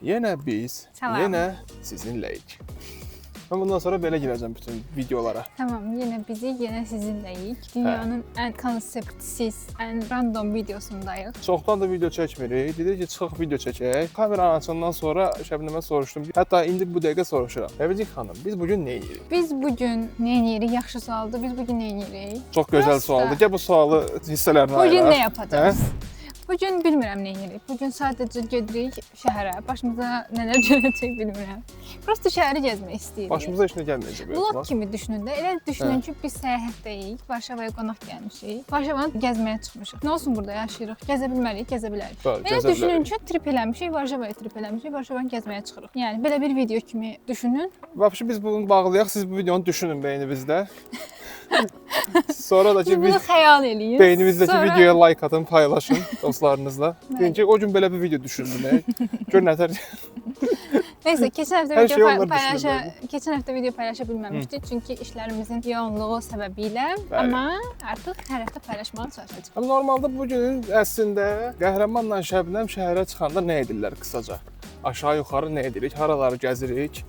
Yenə biz, Salam. yenə sizinləyik. Mən bundan sonra belə girəcəm bütün videolara. Tamam, yenə bizi, yenə sizinləyik. Dünyanın ən konseptsiz, ən random videosundayıq. Çoxdan da video çəkmirik. Dedik ki, çıxaq video çəkək. Kameranı açandan sonra Şəbnəmə soruşdum. Hətta indi bu dəqiqə soruşuram. Əvəzin xanım, biz bugün nə edirik? Biz bugün nə edirik? Yaxşı sualdır. Biz bugün nə edirik? Çox gözəl sualdır. Gəl bu sualı hissələrinə ayıraq. Bugün nə yapacağız? Bugün bilmirəm nə edirik. Bugün sadəcə gedirik şəhərə. Başımıza nələr gələcək bilmirəm. Prosta şəhəri gəzmək istəyirik. Başımıza heç nə gəlməyəcək. Vlog kimi düşünün də. Elə düşünün ki, biz səyahətdəyik. Varşavaya qonaq gəlmişik. Varşavanı gəzməyə çıxmışıq. Nə olsun burada yaşayırıq? Gəzə bilməliyik, gəzə bilərik. Elə düşünün ki, trip eləmişik, Varşavaya trip eləmişik, Varşavanı gəzməyə çıxırıq. Yəni belə bir video kimi düşünün. Vəbşi biz bunu bağlayaq, siz bu videonu düşünün beyninizdə. Sonra da ki, Siz bunu xəyal eləyin. beynimizdəki videoya like atın, paylaşın dostlarınızla. Deyin ki, o gün belə bir video düşündüm. Gör nətər. Neyse, keçən həftə Hər video şey onlar keçən həftə video paylaşa bilməmişdik çünki işlərimizin yoğunluğu səbəbilə, Bəli. amma artıq hər həftə paylaşmağa çalışacağıq. Amma normalda bu gün əslində Qəhrəmanla Şəbnəm şəhərə çıxanda nə edirlər qısaca? Aşağı yuxarı nə edirik? Haraları gəzirik?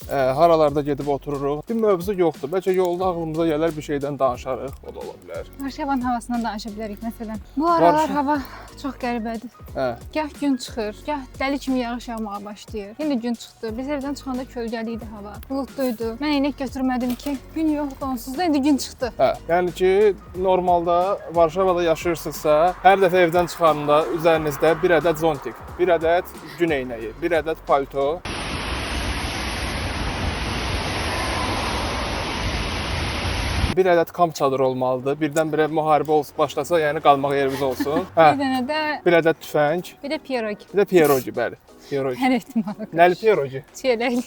Haralarda gedib otururuq? Bir mövzu yoxdur. Bəlkə yolda ağlımıza gələr bir şeydən danışarıq, o da ola bilər. Varşavanın havasından danışa bilərik məsələn. Bu aralar hava çox qəribədir. Hə. Gah gün çıxır, gah dəli kimi yağış yağmağa başlayır. Yenə gün çıxdı. Biz evdən çıxanda kölgəli idi hava. Bulutluydu. Mən eynək götürmədim ki, gün yoxdur onsuz da indi gün çıxdı. Hə. Yəni ki, normalda Varşavada yaşayırsınızsa, hər dəfə evdən çıxanda üzərinizdə bir ədəd zontik, bir ədəd gün eynəyi, bir ədəd palto. Bir ədəd kamp çadırı olmalıdır. Birdən-birə müharibə başlasa, yəni qalmağa yerimiz olsun. Hə. Bir dənə də Bir ədəd tüfəng, bir də pierogi. bir də pierogi, bəli. Pierogi. Hər ehtimala. Nəli pierogi? Çiyələkli.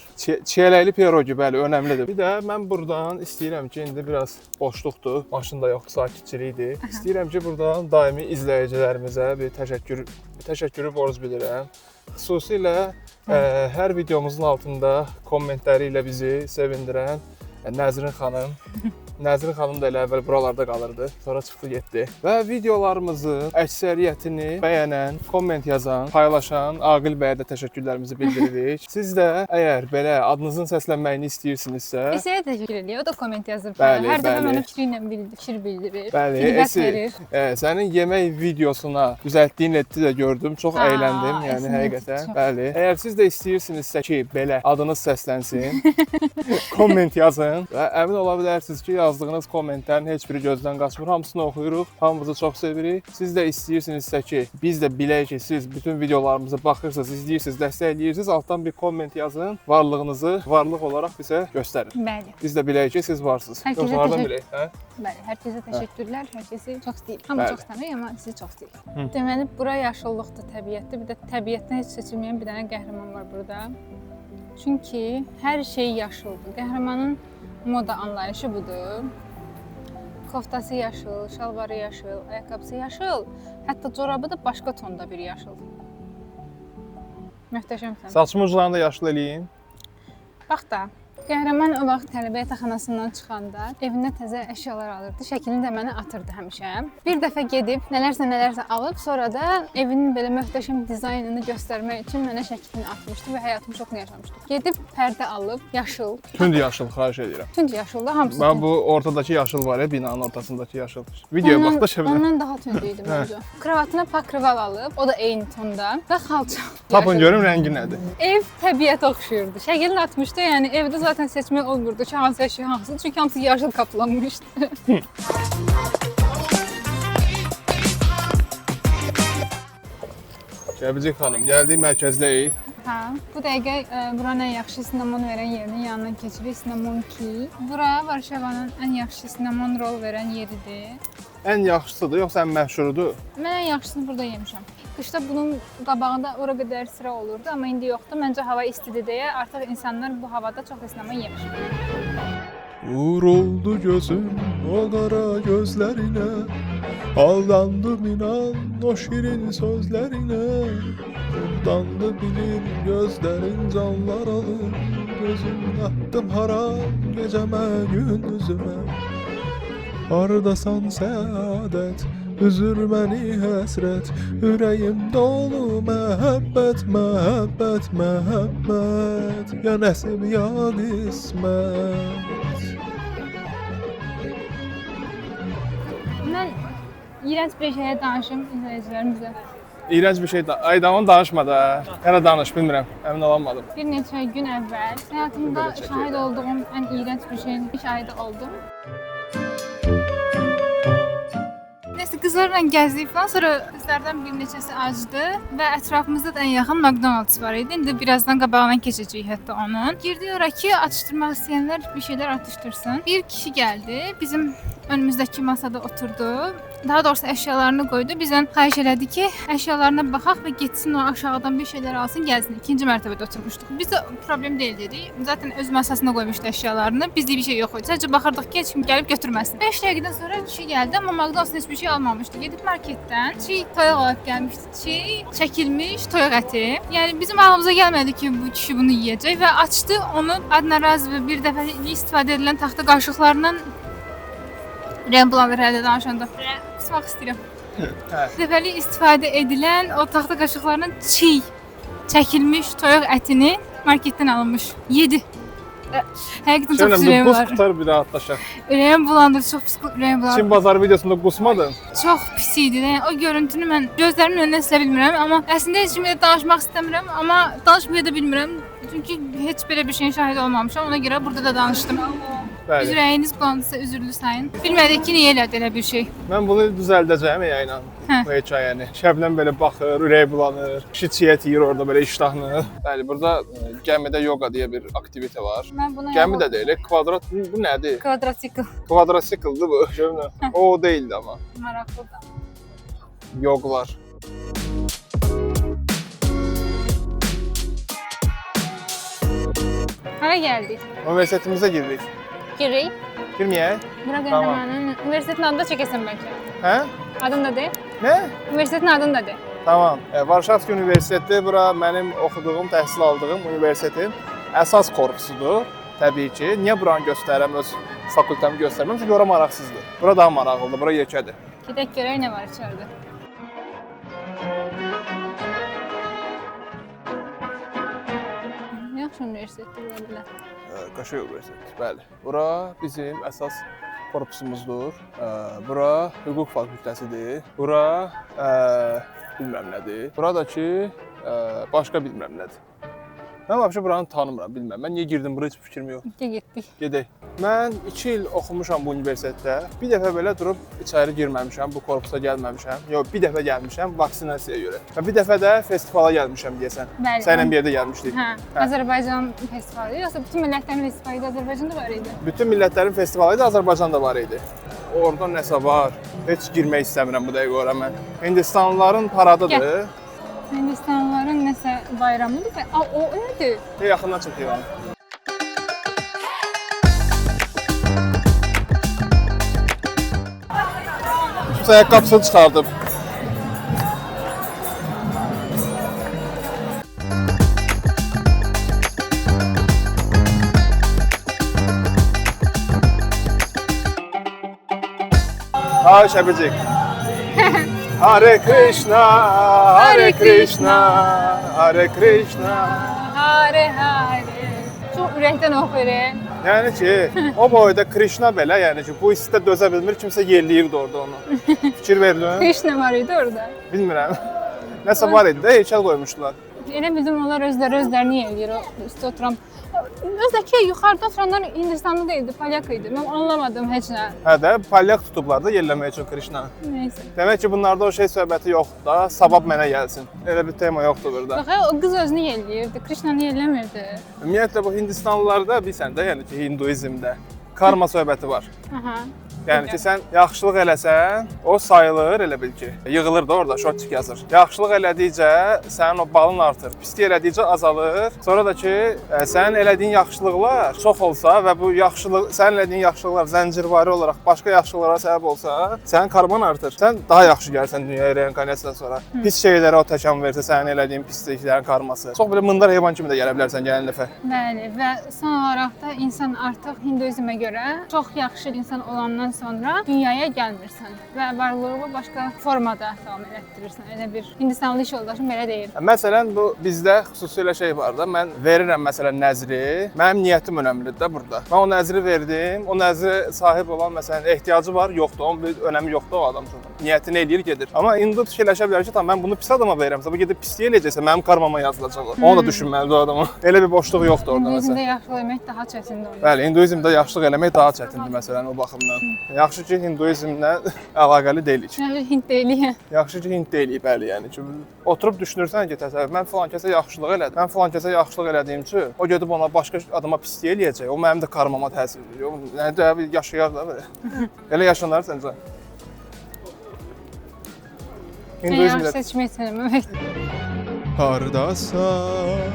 Çiyələkli pierogi, bəli, önəmlidir. Bir də mən buradan istəyirəm ki, indi biraz boşluqdur, maşın da yoxdur, sakitçilikdir. İstəyirəm ki, buradan daimi izləyicilərimizə bir təşəkkürü borc bilirəm. Xüsusilə hər videomuzun altında kommentləri ilə bizi sevindirən Nəzrin xanım. Nəzrin xanım da elə əvvəl buralarda qalırdı, sonra çıxdı getdi. Və videolarımızın əksəriyyətini bəyənən, komment yazan, paylaşan Aqil bəyə də təşəkkürlərimizi bildiririk. Siz də əgər belə adınızın səslənməyini istəyirsinizsə, Esiyə təşəkkür edirəm. O da komment yazır. Bəli, Hər dəfə bəli. mənə fikir bildirir. bəli, Feedback verir. sənin yemək videosuna düzəltdiyin etdi də gördüm, çox Aa, əyləndim, yəni əslində həqiqətən. çox. Bəli. Əgər siz də istəyirsinizsə ki, belə adınız səslənsin, komment yazın və əmin ola bilərsiniz ki, yazdığınız kommentlərin heç biri gözdən qaçmır. Hamısını oxuyuruq, hamımızı çox sevirik. Siz də istəyirsinizsə ki, biz də bilək ki, siz bütün videolarımıza baxırsınız, izləyirsiniz, dəstəkləyirsiniz, altdan bir komment yazın, varlığınızı varlıq olaraq bizə göstərin. Bəli. Biz də bilək ki, siz varsınız. Hər kəsə Yoxsa hardan təşəkkür- bilək, hə? Bəli, hər kəsə təşəkkürlər. Hər kəsi çox istəyir. Hamı Bəli. çox tanıyır, amma sizi çox istəyir. Deməli, bura yaşıllıqdır, təbiətdir. Bir də təbiətdən heç seçilməyən bir dənə qəhrəman var burada. Çünki hər şey yaşıldır. Qəhrəmanın moda anlayışı budur. Koftası yaşıl, şalvarı yaşıl, ayaqqabısı yaşıl, hətta corabı da başqa tonda bir yaşıl. Möhtəşəmsən. Saçımı uclarını da yaşıl eləyim. Bax da, qəhrəman o vaxt tələbə yataqxanasından çıxanda evinə təzə əşyalar alırdı. Şəklini də mənə atırdı həmişə. Bir dəfə gedib nələrsə alıb, sonra da evinin belə möhtəşəm dizaynını göstərmək üçün mənə şəklini atmışdı və həyatımı çoxunu yaşamışdı. Gedib pərdə alıb, yaşıl. Tünd yaşıl, xahiş edirəm. Tünd yaşılda hamısı. Mən bu ortadakı yaşıl var ya, binanın ortasındakı yaşıl. Videoya bax da Şəbnəm. Ondan daha tünd idi mövzu. Kravatına pakrival alıb, o da eyni tonda və xalça. Tapın görüm rəngi nədir. Ev təbiətə oxşuyurdu. Şəkilini atmışdı, yəni evdə zaten seçmək olmurdu ki, hansı əşya hansı, çünki hamısı yaşıl qaplanmışdı. Şəbicik xanım, gəldik mərkəzdəyik. Hə, bu dəqiqə buranın ən yaxşı sinnamon verən yerinin yanından keçirik, Sinnamon Key. Bura Varşavanın ən yaxşı sinnamon roll verən yeridir. Ən yaxşısıdır, yoxsa ən məşhurudur? Mən ən yaxşısını burada yemişəm. Qışda bunun qabağında ora qədər sıra olurdu, amma indi yoxdur. Məncə hava istidir deyə artıq insanlar bu havada çox sinnamon yemir. Vur oldu gözüm o qara gözlərinə, aldandım inan o şirin sözlərinə. Burdandı bilir gözlərin canlar alır, gözüm attım haram gecəmə gündüzümə. Hardasan səadət, üzür məni həsrət, ürəyim dolu məhəbbət, məhəbbət, məhəbbət, ya nəsib ya qismət. Mən iyrənc bir şeyə danışım izləyicilərimizə. İğrenç bir şey. Aydaman danışma da. Hələ danış, bilmirəm. Əmin olamadım. Bir neçə gün əvvəl həyatımda Belə çəkək. şahid olduğum ən iyrənc bir şeyin şahidi oldum. Neyse qızlarla gəzdik falan, sonra qızlardan bir neçəsi acdı və ətrafımızda da ən yaxın McDonald's var idi. İndi birazdan qabağına keçəcəyik hətta onun. Girdik ora ki, atışdırmaq istəyənlər bir şeylər atışdırsın. Bir kişi gəldi, bizim önümüzdəki masada oturdu. Daha doğrusu əşyalarını qoydu. Bizdən xahiş elədi ki, əşyalarına baxaq və getsin o aşağıdan bir şeylər alsın, gəlsin. İkinci mərtəbədə oturmuşduq. Biz də problem deyil dedik. Zaten öz masasına qoymuşdu əşyalarını. Bizdə bir şey yox idi. Sadəcə baxırdıq ki, heç kim gəlib götürməsin. 5 dəqiqədən sonra kişi gəldi, amma McDonald's heç bir şey almamışdı. Gedib marketdən çiğ toyuq alıb gəlmişdi. Çiğ çəkilmiş toyuq əti. Yəni bizim ağlımıza gəlmədi ki, bu kişi bunu yeyəcək və açdı onu adnaraz və bir dəfə istifadə edilən taxta qaşıqlarından Rembrandt herhalde danışanda kusmaq istəyirəm. Dəfəli istifadə edilən o taxta qaşıqlarla çiğ çəkilmiş toyuq ətini marketdən alınmış. Yedi. Həqiqətən çox pis ürəyim Buz var. qutar bir rahatlaşaq. Ürəyim bulandı, çox pis ürəyim bulandı. Çin bazarı videosunda qusmadın. Çox pis idi. Yəni o görüntünü mən gözlərimin önündən silə bilmirəm, amma əslində heç kimə danışmaq istəmirəm, amma danışmaya da bilmirəm. Çünki heç belə bir şeyin şahidi olmamışam. Ona görə burada da danışdım. Bəli. Ürəyiniz bulandısa üzürlü sayın. Bilmədik ki, niyə elədi elə bir şey. Mən bunu düzəldəcəyəm yayla. Hə. Bu hekayəni. Şəbnəm belə baxır, ürəyi bulanır. Kişi çiğət yeyir orada belə iştahlı. Bəli, burada gəmidə yoga deyə bir aktivite var. Mən buna Gəmi də deyil, kvadrat bu nədir? kvadratsikl Kvadrasikldir bu. Şöbnəm. O deyildi amma. maraqlıdır. Yoqlar. Hara gəldik? Universitetimizə girdik. Girik. Girməyək? Bura Tamam. qəhrəmanın universitetin adını da çəkəsən bəlkə. Hə? Adını da de. Nə? Universitetin adını da de. Tamam. Varşavski Universiteti bura mənim oxuduğum, təhsil aldığım universitetin əsas korpusudur. Təbii ki. Niyə buranı göstərirəm, öz fakültəmi göstərməm? Çünki ora maraqsızdır. Bura daha maraqlıdır, bura yekədir. Gedək görək nə var içəridə. Yaxşı universitetdir bura belə. Qaşa Universiteti, bəli. Bura bizim əsas korpusumuzdur. Bura hüquq fakültəsidir. Bura bilməm nədir. Burada ki başqa bilməm nədir. Mən vəbşə buranı tanımıram, bilməm. Mən niyə girdim bura heç fikrim yox. Getdik. Gedək. Mən 2 il oxumuşam bu universitetdə. Bir dəfə belə durub içəri girməmişəm, bu korpusa gəlməmişəm. Yox, bir dəfə gəlmişəm vaksinasiyaya görə. Və bir dəfə də festivala gəlmişəm deyəsən. Bəli. Səninlə bir yerdə gəlmişdik. Hə, Azərbaycan festivalı yoxsa bütün millətlərin festivalı idi, Azərbaycanda var idi. Bütün millətlərin festivalı idi, Azərbaycanda var idi. Orada nəsə var. Heç girmək istəmirəm bu dəqiqə ora mən. Hindistanlıların paradıdır. Hindistanlıların nəsə bayramıdır və o nədir? Yaxından çəkirəm. Kimsə ayaqqabısını çıxardıb. Hay Şəbicik. Hare Krishna, Hare Krishna, Hare Krishna. Hare Hare. Çox ürəkdən oxuyur. Yəni ki, o boyda Krishna belə, yəni ki, bu istidə dözə bilmir, kimsə yelləyirdi orada onu. Fikir verdin? Krishna var idi orada. Bilmirəm. Nəsə var idi də, heykəl qoymuşdular. Elə bizim onlar özlərini eləyir o üstə oturan. Özdəki yuxarıda oturanlar Hindistanlı deyildi, polyak idi. Mən anlamadım heç nə. Hə də, polyak tutublar da yelləmək üçün Krishna. Nəysə. Demək ki, bunlarda o şey söhbəti yoxdur da, savab mənə gəlsin. Elə bir tema yoxdur burada. Bax, o qız özünü yelləyirdi, Krishnanı yelləmirdi. Ümumiyyətlə bu Hindistanlılarda bilsən də, yəni ki, hinduizmdə karma söhbəti var. Aha. Yəni ki, sən yaxşılıq eləsən, o sayılır, elə bil ki. Yığılır da orada, şotçik yazır. Yaxşılıq elədikcə sənin o balın artır, pislik elədikcə azalır. Sonra da ki, sənin elədiyin yaxşılıqlar çox olsa və bu sənin elədiyin yaxşılıqlar zəncirvari olaraq başqa yaxşılıqlara səbəb olsa, sənin karman artır. Sən daha yaxşı gəlsən dünyaya reinkarnasiyadan sonra. Pis şeylərə o təkan versə, sənin elədiyin pisliklərin karması. Çox belə mındar heyvan kimi də gələ bilərsən gələn dəfə. Bəli, və son olaraq da insan artıq hinduizmə görə çox yaxşı insan olandan öləndən sonra dünyaya gəlmirsən və varlığını başqa formada davam etdirirsən. Elə bir Hindistanlı iş yoldaşım belə deyir. Məsələn, bu bizdə xüsusilə şey var da, mən verirəm məsələn nəzri, mənim niyyətim önəmlidir də burada. Mən o nəzri verdim, o nəzri sahib olan məsələn ehtiyacı var, yoxdur, onun bir önəmi yoxdur o adam üçün. Niyyətini eləyir, gedir. Amma indi fikirləşə bilər ki, tamam mən bunu pis adama verirəmsə, bu gedib pisliyə eləyəcəksə mənim karmama yazılacaq o. Onu da düşünməlidir o adamı. Elə bir boşluq yoxdur orada məsələn. Hinduizmdə yaxşılıq eləmək daha çətindir. Bəli, hinduizmdə yaxşılıq eləmək daha çətindir məsələn o baxımdan. Yaxşı ki, hinduizmlə əlaqəli deyilik. Yəni Hind deyilik. Yaxşı ki, Hind deyilik, bəli, yəni ki, oturub düşünürsən ki, təsəvvür, mən falan kəsə yaxşılıq elədim. Mən falan kəsə yaxşılıq elədiyim üçün o gedib ona başqa adama pislik eləyəcək. O mənim də karmama təsir edir. Nədə yaşayar da belə. Elə yaşanar səncə? Yaxşı seçmək etməmək. Hardasan,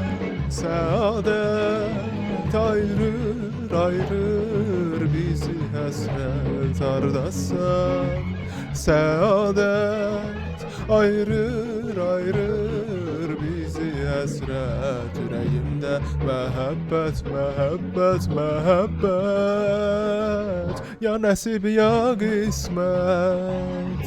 səadət ayırır bizi həsrət. Hardasan, səadət ayırır bizi həsrət. Ürəyimdə məhəbbət, məhəbbət, məhəbbət. Ya nəsib, ya qismət.